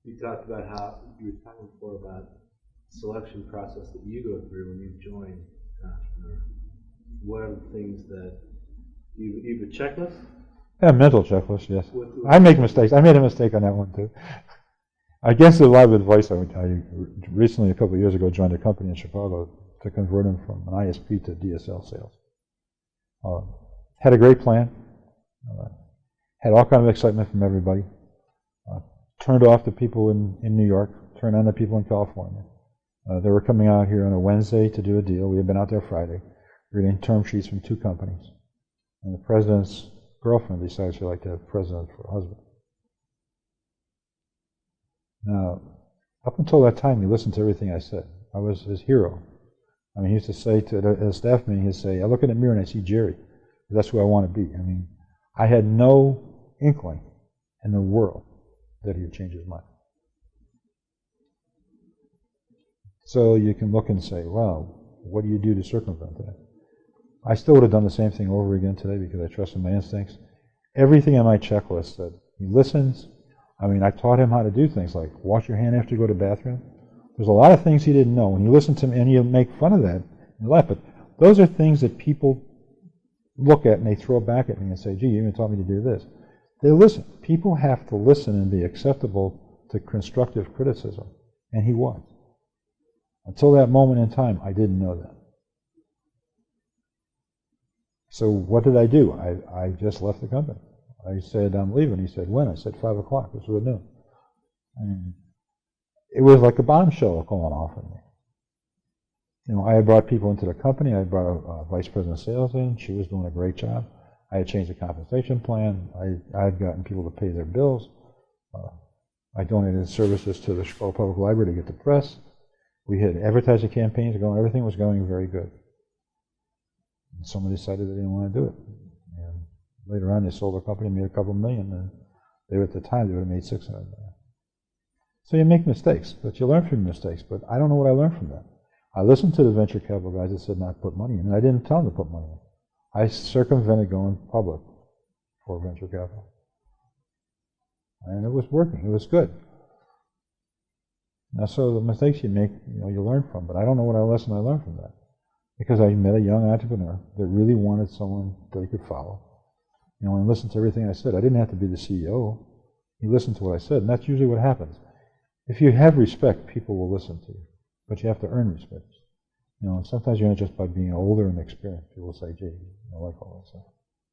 You talked about how you were talking before about selection process that you go through when you join an entrepreneur. What are the things that you have a checklist? Yeah, mental checklist, yes. I make mistakes. I made a mistake on that one too. Against a lot of advice, I recently, a couple of years ago, joined a company in Chicago to convert them from an ISP to DSL sales. Had a great plan. Had all kind of excitement from everybody. Turned off the people in New York. Turned on the people in California. They were coming out here on a Wednesday to do a deal. We had been out there Friday, reading term sheets from 2 companies. And the president's girlfriend decided she'd like to have the president for a husband. Now, up until that time, he listened to everything I said. I was his hero. I mean, he used to say to a staff meeting, he'd say, I look in the mirror and I see Jerry. That's who I want to be. I mean, I had no inkling in the world that he'd change his mind. So you can look and say, well, what do you do to circumvent that? I still would have done the same thing over again today because I trusted my instincts. Everything on my checklist said, he listens. I mean, I taught him how to do things like wash your hand after you go to the bathroom. There's a lot of things he didn't know. When you listen to me, and you make fun of that and laugh, but those are things that people look at and they throw back at me and say, gee, you even taught me to do this. They listen. People have to listen and be acceptable to constructive criticism. And he was. Until that moment in time, I didn't know that. So what did I do? I just left the company. I said, I'm leaving. He said, when? I said, 5 o'clock. This was at noon. And it was like a bombshell going off in me. You know, I had brought people into the company. I had brought a vice president of sales in. She was doing a great job. I had changed the compensation plan. I had gotten people to pay their bills. I donated services to the Chicago Public Library to get the press. We had advertising campaigns going. Everything was going very good. And someone decided they didn't want to do it. And later on, they sold their company, made a couple million, and they were, at the time, they would have made 600 million. So you make mistakes, but you learn from your mistakes. But I don't know what I learned from that. I listened to the venture capital guys that said not put money in, and I didn't tell them to put money in. I circumvented going public for venture capital. And it was working. It was good. Now, so the mistakes you make, you learn from, but I don't know what lesson I learned from that. Because I met a young entrepreneur that really wanted someone that he could follow. And listened to everything I said. I didn't have to be the CEO. He listened to what I said, and that's usually what happens. If you have respect, people will listen to you. But you have to earn respect. And sometimes you're not just by being older and experienced. People say, gee, I like all that stuff.